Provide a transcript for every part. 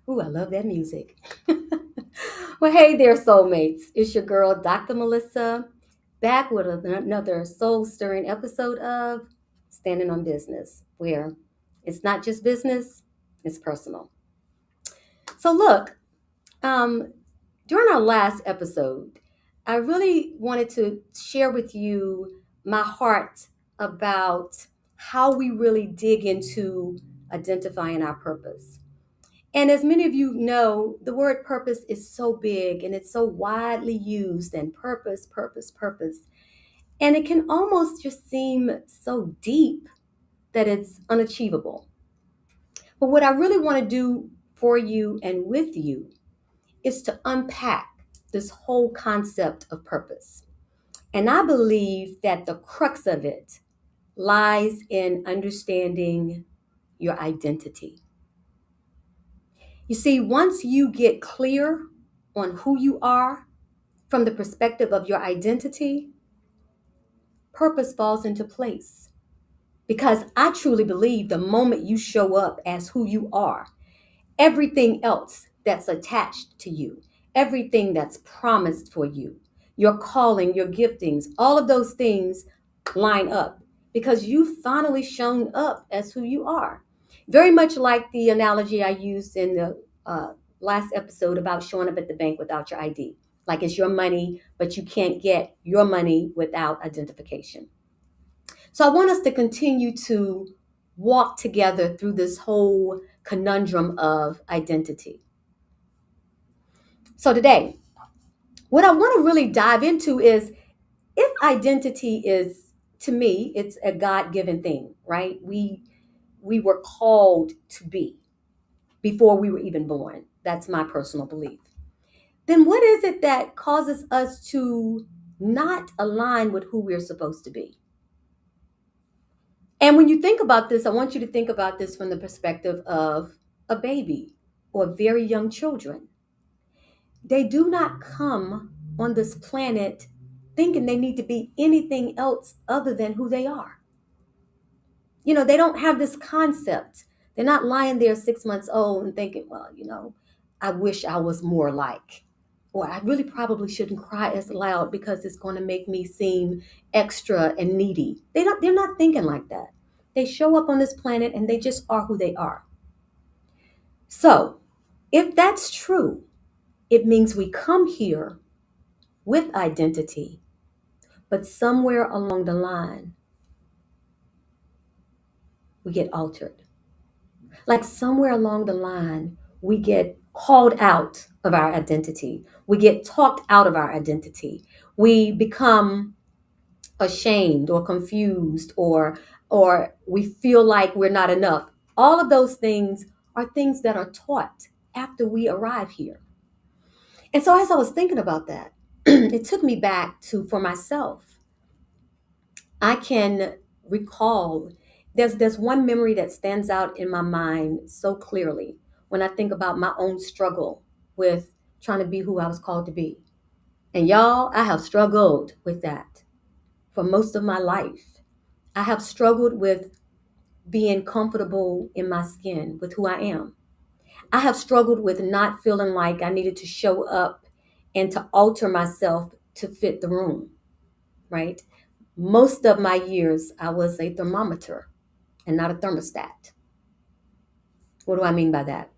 Ooh, I love that music. Well, hey there, soulmates. It's your girl, Dr. Melissa, back with another soul stirring episode of Standing on Business, where it's not just business, it's personal. So, look, um, during our last episode, I really wanted to share with you my heart about how we really dig into identifying our purpose. And as many of you know, the word purpose is so big and it's so widely used, and purpose, purpose, purpose. And it can almost just seem so deep that it's unachievable. But what I really want to do for you and with you is to unpack this whole concept of purpose. And I believe that the crux of it lies in understanding your identity. You see, once you get clear on who you are from the perspective of your identity, purpose falls into place. Because I truly believe the moment you show up as who you are, everything else that's attached to you, everything that's promised for you, your calling, your giftings, all of those things line up because you've finally shown up as who you are. Very much like the analogy I used in the last episode about showing up at the bank without your ID. Like it's your money, but you can't get your money without identification. So I want us to continue to walk together through this whole conundrum of identity. So today, what I want to really dive into is if identity is, to me, it's a God-given thing, right? We were called to be before we were even born. That's my personal belief. Then what is it that causes us to not align with who we're supposed to be? And when you think about this, I want you to think about this from the perspective of a baby or very young children. They do not come on this planet thinking they need to be anything else other than who they are. You know, they don't have this concept. They're not lying there 6 months old and thinking, well, I wish I was more like, or I really probably shouldn't cry as loud because it's going to make me seem extra and needy. They're not thinking like that. They show up on this planet and they just are who they are. So, if that's true, it means we come here with identity, but somewhere along the line, we get altered. Like somewhere along the line, we get called out of our identity. We get talked out of our identity. We become ashamed or confused or we feel like we're not enough. All of those things are things that are taught after we arrive here. And so as I was thinking about that, it took me back to for myself. I can recall there's one memory that stands out in my mind so clearly when I think about my own struggle with trying to be who I was called to be. And y'all, I have struggled with that for most of my life. I have struggled with being comfortable in my skin with who I am. I have struggled with not feeling like I needed to show up and to alter myself to fit the room, right? Most of my years, I was a thermometer and not a thermostat. What do I mean by that?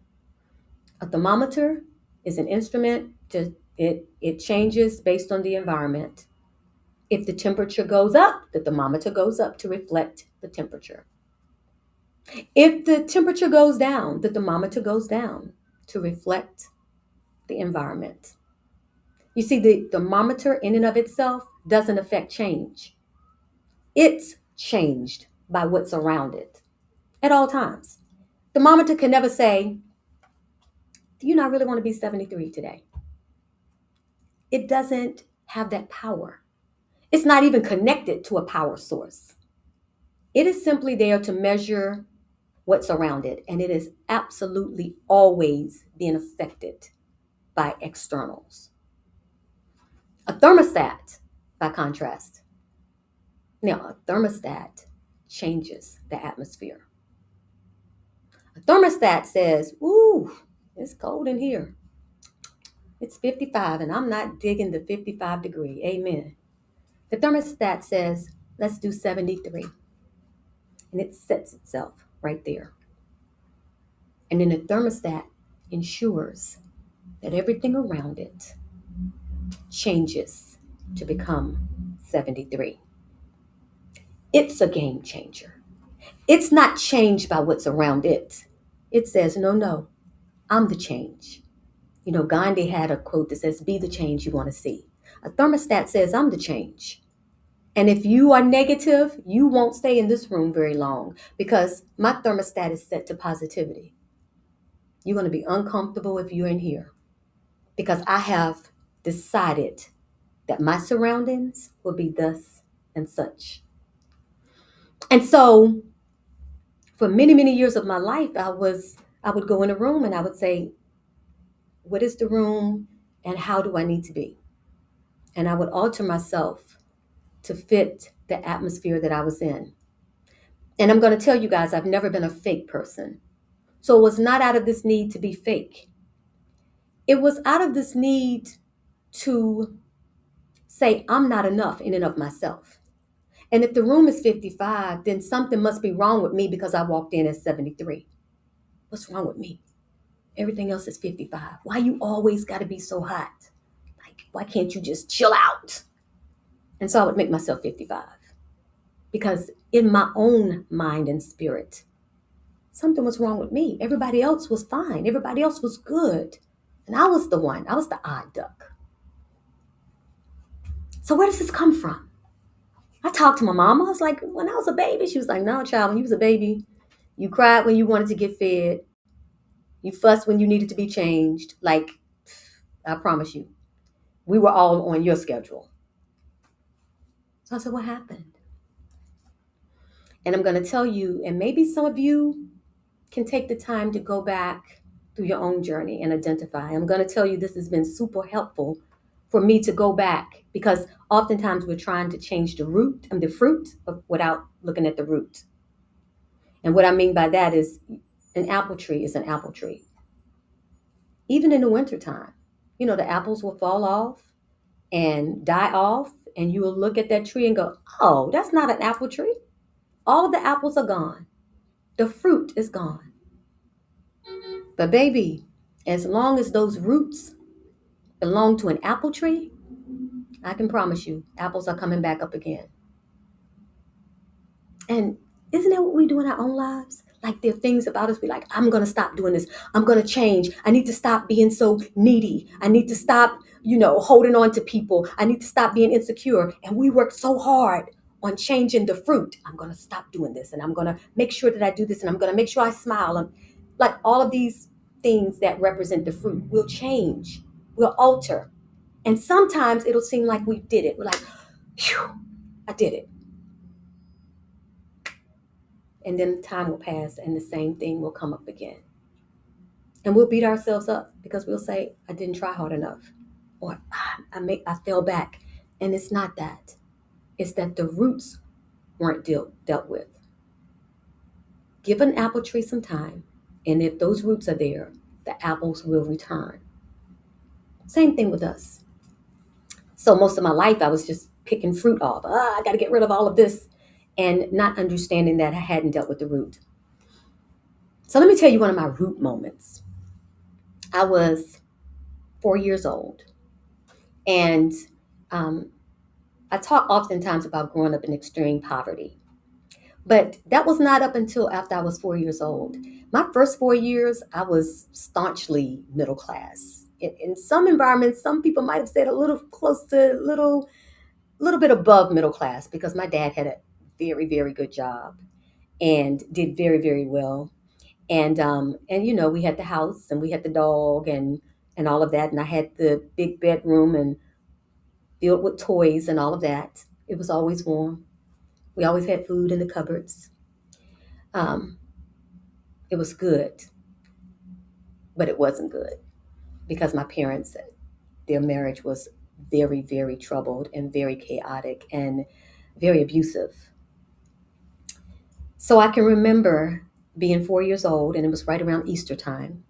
A thermometer is an instrument it changes based on the environment. If the temperature goes up, the thermometer goes up to reflect the temperature. If the temperature goes down, the thermometer goes down to reflect the environment. You see, the thermometer in and of itself doesn't affect change. It's changed by what's around it at all times. Thermometer can never say, Do you not really want to be 73 today? It doesn't have that power. It's not even connected to a power source. It is simply there to measure what's around it, and it is absolutely always being affected by externals. A thermostat, by contrast, now a thermostat changes the atmosphere. A thermostat says, ooh, it's cold in here. It's 55 and I'm not digging the 55 degree. Amen. The thermostat says, let's do 73. And it sets itself right there. And then the thermostat ensures that everything around it changes to become 73. It's a game changer. It's not changed by what's around it. It says, no, no, I'm the change. You know, Gandhi had a quote that says, be the change you want to see. A thermostat says, I'm the change. And if you are negative, you won't stay in this room very long because my thermostat is set to positivity. You're going to be uncomfortable if you're in here because I have decided that my surroundings will be thus and such. And so for many, many years of my life, I would go in a room and I would say, what is the room and how do I need to be? And I would alter myself to fit the atmosphere that I was in. And I'm going to tell you guys, I've never been a fake person. So it was not out of this need to be fake. It was out of this need to say, I'm not enough in and of myself. And if the room is 55, then something must be wrong with me because I walked in at 73. What's wrong with me? Everything else is 55. Why you always got to be so hot? Like, why can't you just chill out? And so I would make myself 55 because in my own mind and spirit, something was wrong with me. Everybody else was fine. Everybody else was good. And I was the one. I was the odd duck. So where does this come from? I talked to my mom. I was like, when I was a baby, she was like, no, child, when you was a baby, you cried when you wanted to get fed. You fussed when you needed to be changed. Like, I promise you, we were all on your schedule. So I said, what happened? And I'm going to tell you, and maybe some of you can take the time to go back through your own journey and identify. I'm going to tell you this has been super helpful for me to go back because oftentimes we're trying to change the root and the fruit without looking at the root. And what I mean by that is an apple tree is an apple tree. Even in the wintertime, you know, the apples will fall off and die off, and you will look at that tree and go, oh, that's not an apple tree. All of the apples are gone. The fruit is gone. But baby, as long as those roots belong to an apple tree, I can promise you, apples are coming back up again. And isn't that what we do in our own lives? Like there are things about us, we're like, I'm going to stop doing this. I'm going to change. I need to stop being so needy. I need to stop, holding on to people. I need to stop being insecure. And we work so hard on changing the fruit. I'm going to stop doing this. And I'm going to make sure that I do this. And I'm going to make sure I smile. And like all of these things that represent the fruit will change, will alter. And sometimes it'll seem like we did it. We're like, phew, I did it. And then time will pass and the same thing will come up again. And we'll beat ourselves up because we'll say, I didn't try hard enough. Or I fell back. And it's not that. It's that the roots weren't dealt with. Give an apple tree some time. And if those roots are there, the apples will return. Same thing with us. So most of my life, I was just picking fruit off. I got to get rid of all of this. And not understanding that I hadn't dealt with the root. So let me tell you one of my root moments. I was 4 years old. And I talk oftentimes about growing up in extreme poverty. But that was not up until after I was 4 years old. My first 4 years, I was staunchly middle class. In some environments, some people might have said a little close to a little bit above middle class because my dad had a very, very good job and did very, very well. And we had the house and we had the dog and all of that, and I had the big bedroom and filled with toys and all of that. It was always warm. We always had food in the cupboards. Um, it was good, but it wasn't good because my parents, their marriage was very, very troubled and very chaotic and very abusive. So I can remember being 4 years old, and it was right around Easter time.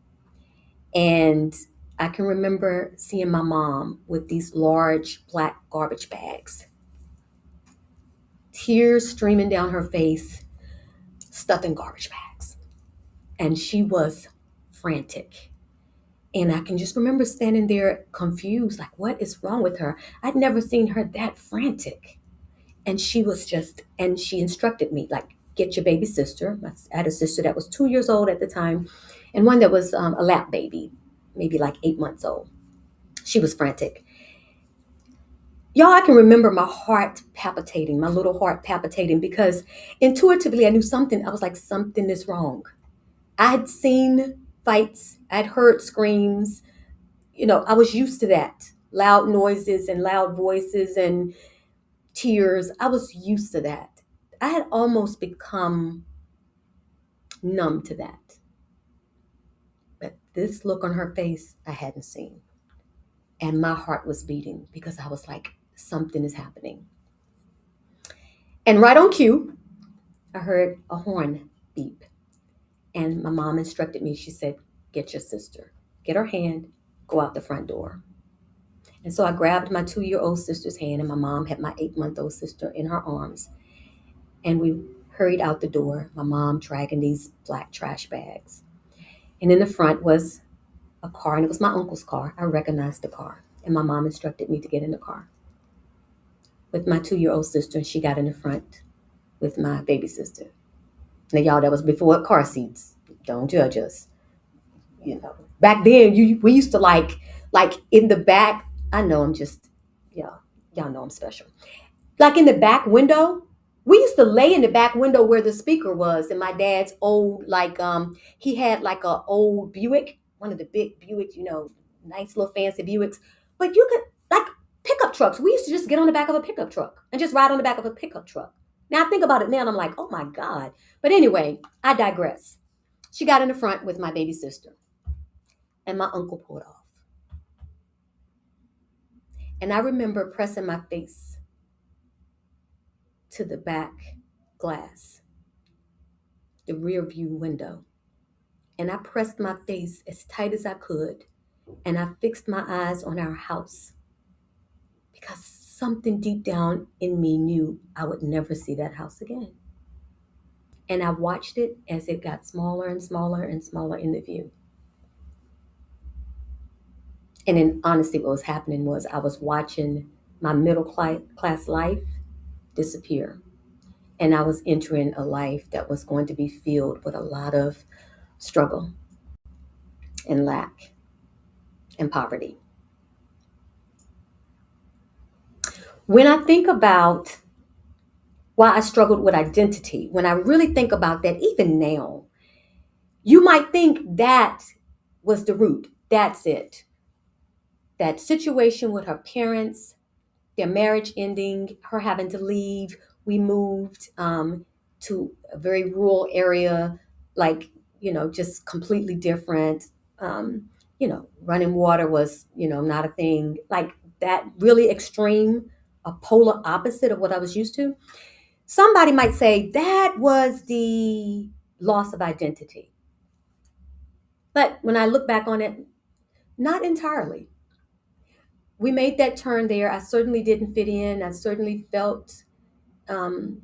And I can remember seeing my mom with these large black garbage bags, tears streaming down her face, stuffing garbage bags. And she was frantic. And I can just remember standing there confused, like, what is wrong with her? I'd never seen her that frantic. And she instructed me, like, get your baby sister. I had a sister that was 2 years old at the time, and one that was a lap baby, maybe like 8 months old. She was frantic. Y'all, I can remember my heart palpitating, my little heart palpitating, because intuitively I knew something. I was like, something is wrong. I had seen fights, I'd heard screams. I was used to that. Loud noises and loud voices and tears. I was used to that. I had almost become numb to that. But this look on her face, I hadn't seen. And my heart was beating because I was like, something is happening. And right on cue, I heard a horn beep. And my mom instructed me. She said, get your sister, get her hand, go out the front door. And so I grabbed my 2-year-old sister's hand, and my mom had my 8-month-old sister in her arms. And we hurried out the door, my mom dragging these black trash bags. And in the front was a car, and it was my uncle's car. I recognized the car. And my mom instructed me to get in the car with my 2-year-old sister, and she got in the front with my baby sister. Now, y'all, that was before car seats. Don't judge us. Back then, we used to like in the back. I know I'm just, y'all know I'm special. Like in the back window, we used to lay in the back window where the speaker was, and my dad's old, like, he had like a old Buick, one of the big Buicks, nice little fancy Buicks. But you could, like, pickup trucks. We used to just get on the back of a pickup truck and just ride on the back of a pickup truck. Now I think about it now, and I'm like, oh my God. But anyway, I digress. She got in the front with my baby sister, and my uncle pulled off. And I remember pressing my face to the back glass, the rear view window. And I pressed my face as tight as I could. And I fixed my eyes on our house because something deep down in me knew I would never see that house again. And I watched it as it got smaller and smaller and smaller in the view. And then, honestly, what was happening was I was watching my middle class life disappear. And I was entering a life that was going to be filled with a lot of struggle and lack and poverty. When I think about why I struggled with identity, when I really think about that, even now, you might think that was the root. That's it. That situation with her parents, their marriage ending, her having to leave. We moved to a very rural area, like, just completely different. Running water was, not a thing. Like that really extreme, a polar opposite of what I was used to. Somebody might say that was the loss of identity. But when I look back on it, not entirely. We made that turn there. I certainly didn't fit in. I certainly felt um,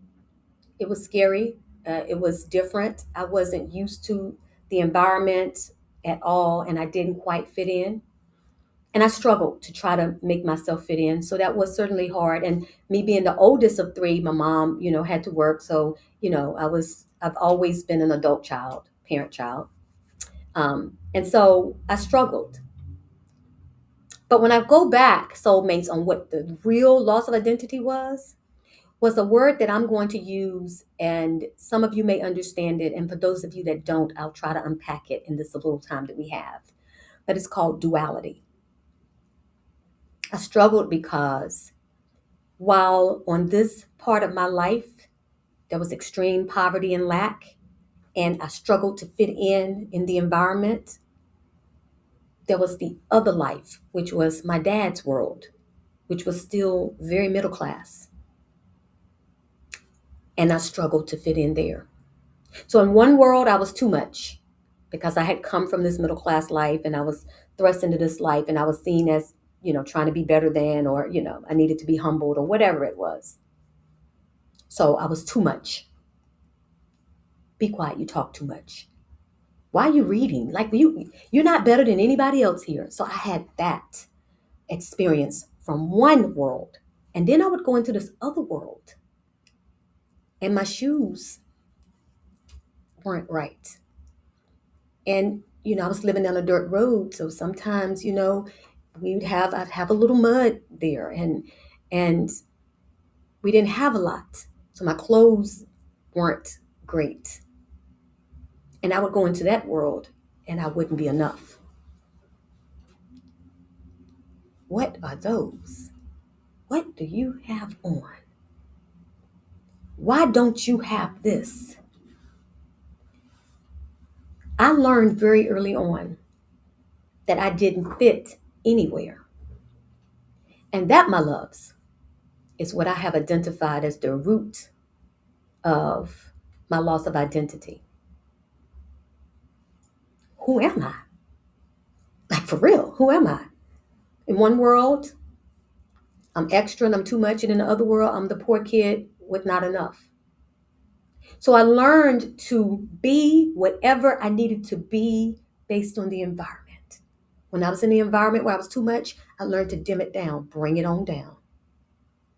it was scary. It was different. I wasn't used to the environment at all, and I didn't quite fit in. And I struggled to try to make myself fit in. So that was certainly hard. And me being the oldest of three, my mom, had to work. So, I've always been an adult child, parent child. And so I struggled. But when I go back, soulmates, on what the real loss of identity was, was a word that I'm going to use, and some of you may understand it. And for those of you that don't, I'll try to unpack it in this little time that we have. But it's called duality. I struggled because while on this part of my life, there was extreme poverty and lack, and I struggled to fit in the environment, there was the other life, which was my dad's world, which was still very middle class. And I struggled to fit in there. So in one world, I was too much because I had come from this middle class life and I was thrust into this life and I was seen as, trying to be better than, or, I needed to be humbled or whatever it was. So I was too much. Be quiet, you talk too much. Why are you reading? Like you're not better than anybody else here. So I had that experience from one world. And then I would go into this other world and my shoes weren't right. And, I was living down a dirt road. So sometimes, I'd have a little mud there and we didn't have a lot. So my clothes weren't great. And I would go into that world and I wouldn't be enough. What are those? What do you have on? Why don't you have this? I learned very early on that I didn't fit anywhere. And that, my loves, is what I have identified as the root of my loss of identity. Who am I? Like for real, who am I? In one world, I'm extra and I'm too much. And in the other world, I'm the poor kid with not enough. So I learned to be whatever I needed to be based on the environment. When I was in the environment where I was too much, I learned to dim it down, bring it on down.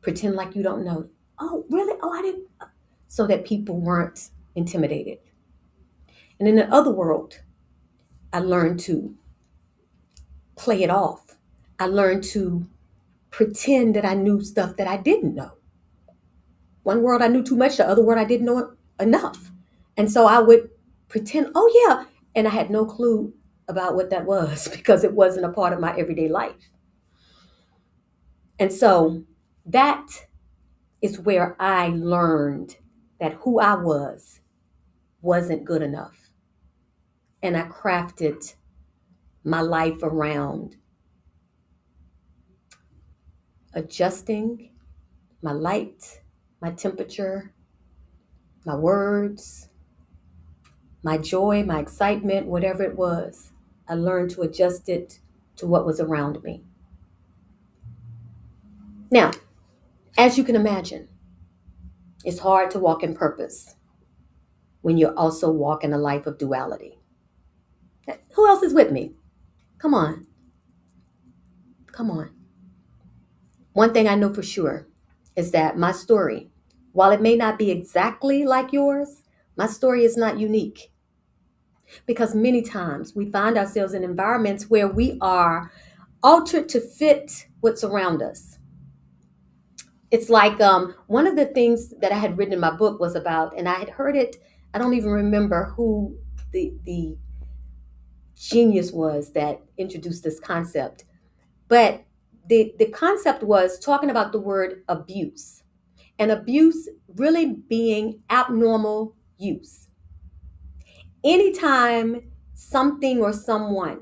Pretend like you don't know. Oh, really? Oh, I didn't. So that people weren't intimidated. And in the other world, I learned to play it off. I learned to pretend that I knew stuff that I didn't know. One world I knew too much, the other world I didn't know enough. And so I would pretend, oh yeah, and I had no clue about what that was because it wasn't a part of my everyday life. And so that is where I learned that who I was wasn't good enough. And I crafted my life around adjusting my light, my temperature, my words, my joy, my excitement, whatever it was. I learned to adjust it to what was around me. Now, as you can imagine, it's hard to walk in purpose when you're also walking a life of duality. Who else is with me? Come on. Come on. One thing I know for sure is that my story, while it may not be exactly like yours, my story is not unique. Because many times we find ourselves in environments where we are altered to fit what's around us. It's like one of the things that I had written in my book was about, and I had heard it, I don't even remember who the genius was that introduced this concept. But the concept was talking about the word abuse, and abuse really being abnormal use. Anytime something or someone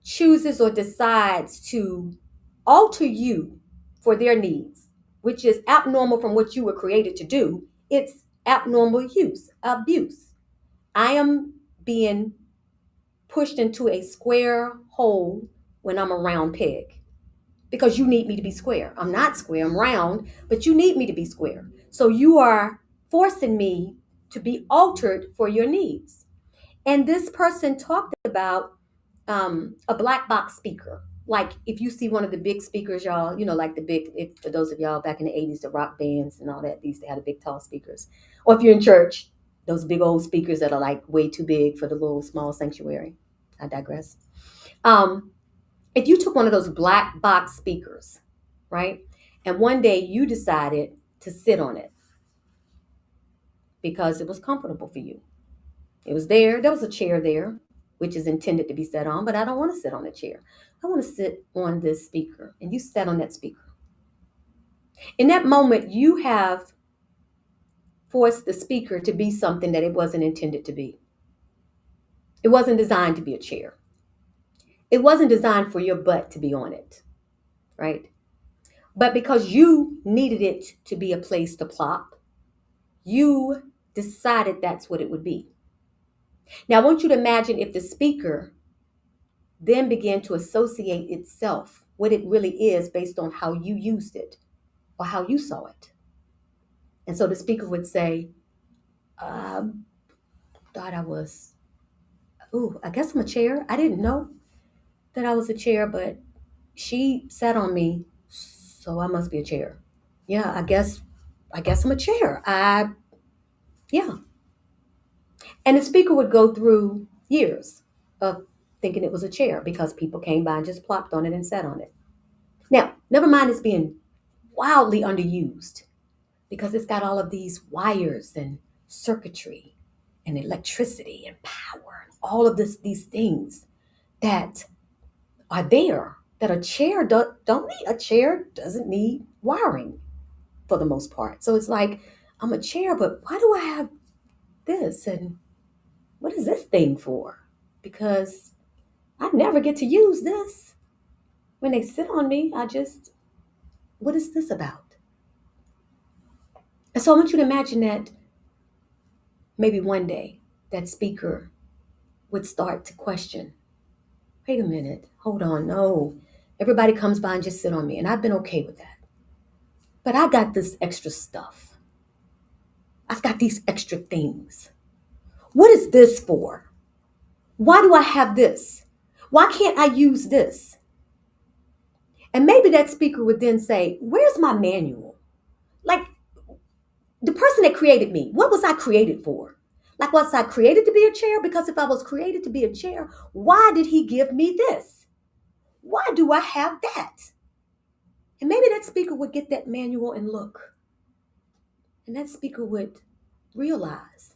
chooses or decides to alter you for their needs, which is abnormal from what you were created to do, it's abnormal use, abuse. I am being pushed into a square hole when I'm a round peg because you need me to be square. I'm not square, I'm round, but you need me to be square. So you are forcing me to be altered for your needs. And this person talked about a black box speaker. Like if you see one of the big speakers, y'all, like the big, if, for those of y'all back in the 80s, the rock bands and all that, they used to have the big tall speakers. Or if you're in church, those big old speakers that are like way too big for the little small sanctuary. I digress. If you took one of those black box speakers, right? And one day you decided to sit on it because it was comfortable for you. It was there. There was a chair there, which is intended to be sat on, but I don't want to sit on a chair. I want to sit on this speaker. And you sat on that speaker. In that moment, you have forced the speaker to be something that it wasn't intended to be. It wasn't designed to be a chair. It wasn't designed for your butt to be on it, right? But because you needed it to be a place to plop, you decided that's what it would be. Now, I want you to imagine if the speaker then began to associate itself, what it really is, based on how you used it or how you saw it. And so the speaker would say, thought I was, I guess I'm a chair. I didn't know that I was a chair, but she sat on me, so I must be a chair. Yeah, I guess I'm a chair. Yeah. And the speaker would go through years of thinking it was a chair because people came by and just plopped on it and sat on it. Now, never mind it's being wildly underused because it's got all of these wires and circuitry and electricity and power and all of these things that are there that a chair don't need. A chair doesn't need wiring for the most part. So it's like, I'm a chair, but why do I have this? And what is this thing for? Because I never get to use this. When they sit on me, what is this about? And so I want you to imagine that maybe one day that speaker would start to question, wait a minute, hold on, no. Everybody comes by and just sit on me, and I've been okay with that. But I got this extra stuff. I've got these extra things. What is this for? Why do I have this? Why can't I use this? And maybe that speaker would then say, where's my manual? Like, the person that created me, what was I created for? Like, was I created to be a chair? Because if I was created to be a chair, why did he give me this? Why do I have that? And maybe that speaker would get that manual and look. And that speaker would realize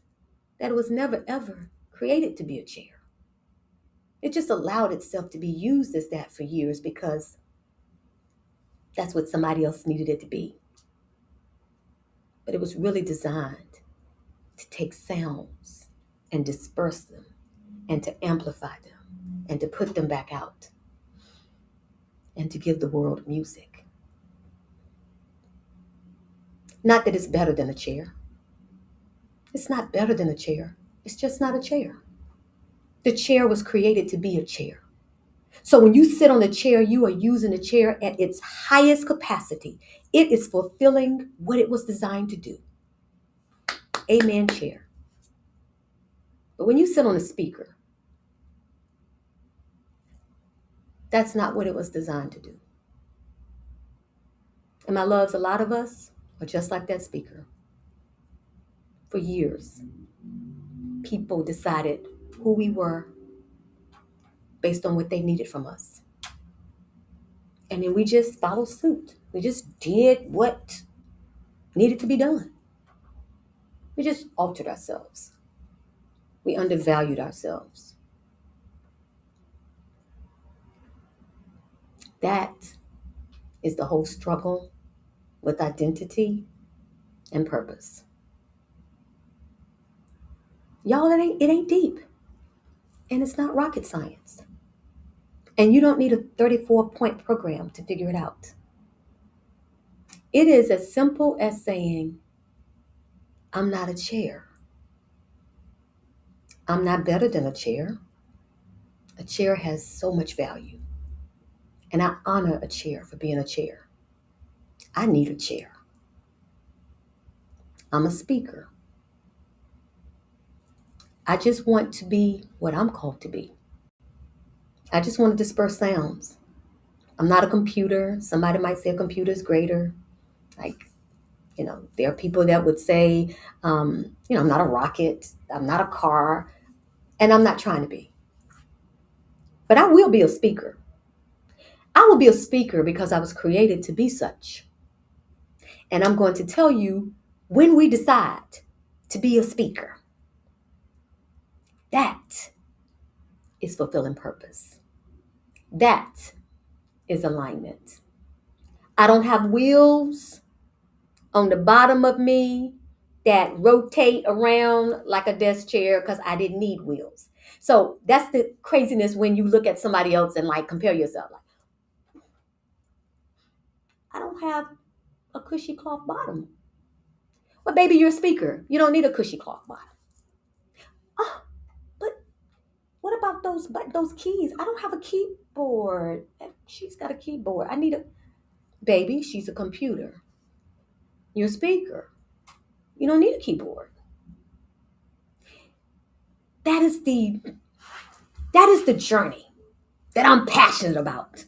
that it was never, ever created to be a chair. It just allowed itself to be used as that for years because that's what somebody else needed it to be. But it was really designed to take sounds and disperse them and to amplify them and to put them back out and to give the world music. Not that it's better than a chair. It's not better than a chair. It's just not a chair. The chair was created to be a chair. So when you sit on the chair, you are using the chair at its highest capacity. It is fulfilling what it was designed to do. Amen, chair. But when you sit on a speaker, that's not what it was designed to do. And my loves, a lot of us are just like that speaker. For years, people decided who we were based on what they needed from us. And then we just followed suit. We just did what needed to be done. We just altered ourselves. We undervalued ourselves. That is the whole struggle with identity and purpose. Y'all, it ain't deep. And it's not rocket science. And you don't need a 34-point program to figure it out. It is as simple as saying, I'm not a chair. I'm not better than a chair. A chair has so much value. And I honor a chair for being a chair. I need a chair. I'm a speaker. I just want to be what I'm called to be. I just want to disperse sounds. I'm not a computer. Somebody might say a computer is greater. Like, there are people that would say, I'm not a rocket. I'm not a car. And I'm not trying to be. But I will be a speaker. I will be a speaker because I was created to be such. And I'm going to tell you when we decide to be a speaker, that is fulfilling purpose. That is alignment. I don't have wheels on the bottom of me that rotate around like a desk chair because I didn't need wheels. So that's the craziness when you look at somebody else and like compare yourself. Like, I don't have a cushy cloth bottom. Well, baby, you're a speaker. You don't need a cushy cloth bottom. Oh, but what about those keys? I don't have a keyboard. She's got a keyboard. I need a baby. She's a computer. You're a speaker. You don't need a keyboard. That is the that is the journey that I'm passionate about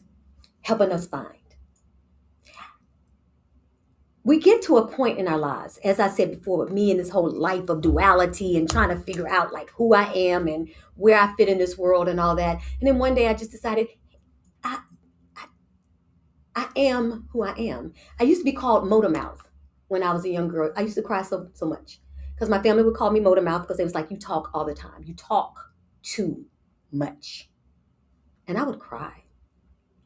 helping us find. We get to a point in our lives, as I said before, with me and this whole life of duality and trying to figure out like who I am and where I fit in this world and all that. And then one day I just decided I I am who I am. I used to be called Motor Mouth when I was a young girl. I used to cry so much because my family would call me Motor Mouth because it was like you talk all the time. You talk too much. And I would cry.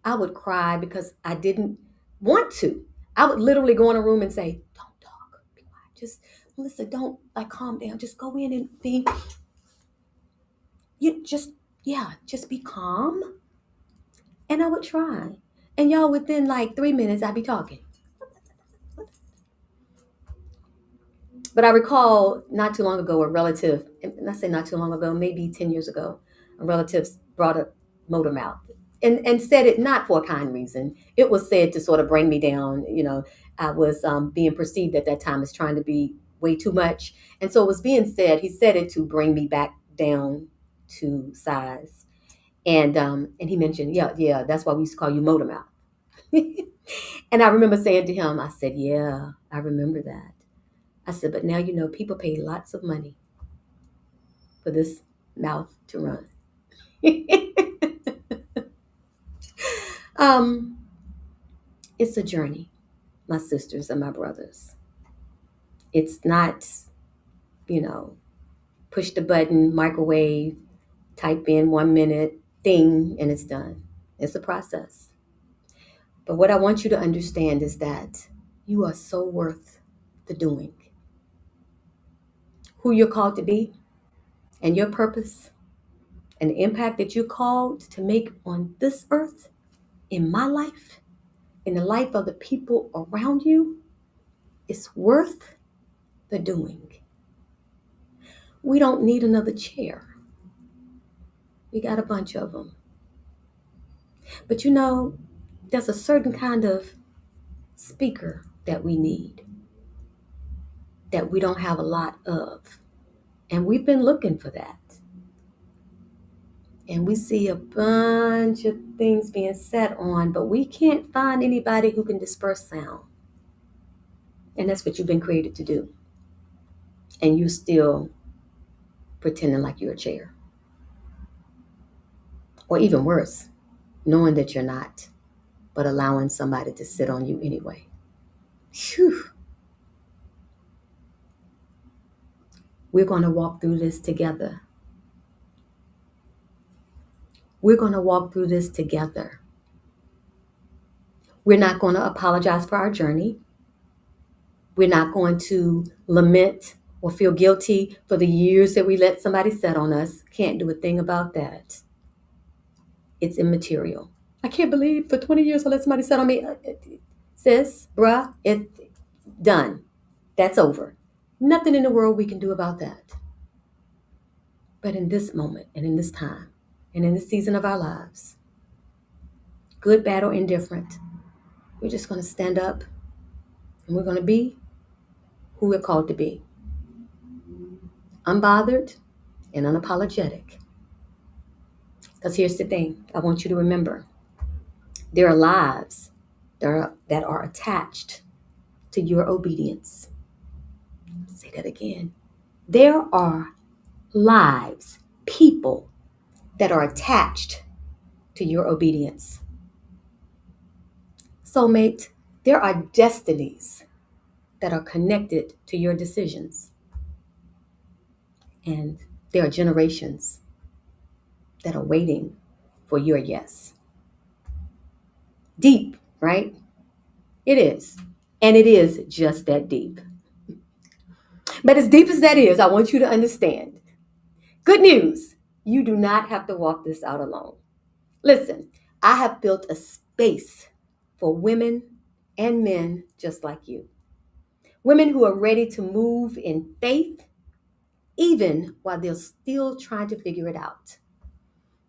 I would cry because I didn't want to. I would literally go in a room and say, "Don't talk. Be quiet. Just Melissa, don't like calm down. Just go in and be you just be calm." And I would try. And y'all within like 3 minutes I'd be talking. But I recall not too long ago a relative, and I say not too long ago, maybe 10 years ago, a relative brought up motor mouth and said it not for a kind reason. It was said to sort of bring me down. I was being perceived at that time as trying to be way too much. And so it was being said, he said it to bring me back down to size. And he mentioned, yeah, that's why we used to call you motor mouth. And I remember saying to him, I said, yeah, I remember that. I said, but now people pay lots of money for this mouth to run. um, it's a journey, my sisters and my brothers. It's not, you know, push the button, microwave, type in 1 minute thing, and it's done. It's a process. But what I want you to understand is that you are so worth the doing. Who you're called to be and your purpose and the impact that you're called to make on this earth, in my life, in the life of the people around you, is worth the doing. We don't need another chair. We got a bunch of them. But there's a certain kind of speaker that we need that we don't have a lot of. And we've been looking for that. And we see a bunch of things being set on, but we can't find anybody who can disperse sound. And that's what you've been created to do. And you're still pretending like you're a chair. Or even worse, knowing that you're not, but allowing somebody to sit on you anyway. Phew. We're going to walk through this together. We're going to walk through this together. We're not going to apologize for our journey. We're not going to lament or feel guilty for the years that we let somebody set on us. Can't do a thing about that. It's immaterial. I can't believe for 20 years I let somebody set on me. Sis, bruh, it's done. That's over. Nothing in the world we can do about that. But in this moment and in this time and in this season of our lives, good, bad, or indifferent, we're just going to stand up and we're going to be who we're called to be. Unbothered and unapologetic. Because here's the thing I want you to remember. There are lives that are attached to your obedience. Say that again. There are lives, people that are attached to your obedience. Soulmate, there are destinies that are connected to your decisions. And there are generations that are waiting for your yes. Deep, right? It is. And it is just that deep. But as deep as that is, I want you to understand. Good news. You do not have to walk this out alone. Listen, I have built a space for women and men just like you. Women who are ready to move in faith, even while they're still trying to figure it out.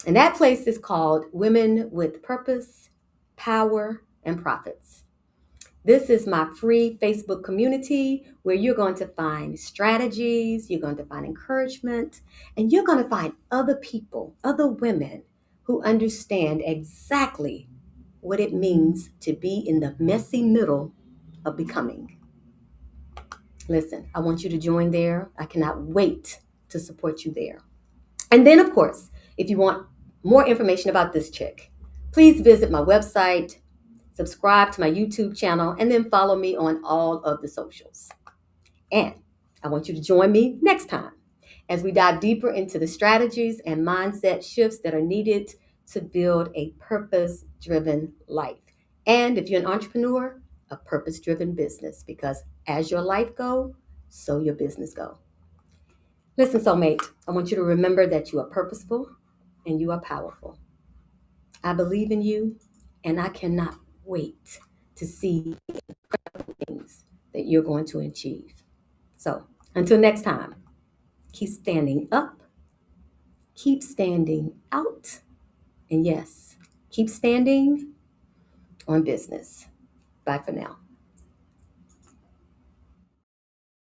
And that place is called Women with Purpose, Power, and Profits. This is my free Facebook community where you're going to find strategies, you're going to find encouragement, and you're going to find other people, other women who understand exactly what it means to be in the messy middle of becoming. Listen, I want you to join there. I cannot wait to support you there. And then, of course, if you want more information about this chick, please visit my website, subscribe to my YouTube channel, and then follow me on all of the socials. And I want you to join me next time as we dive deeper into the strategies and mindset shifts that are needed to build a purpose-driven life. And if you're an entrepreneur, a purpose-driven business, because as your life go, so your business go. Listen, soulmate, I want you to remember that you are purposeful and you are powerful. I believe in you, and I cannot wait to see things that you're going to achieve. So until next time, keep standing up, keep standing out, and yes, keep standing on business. Bye for now.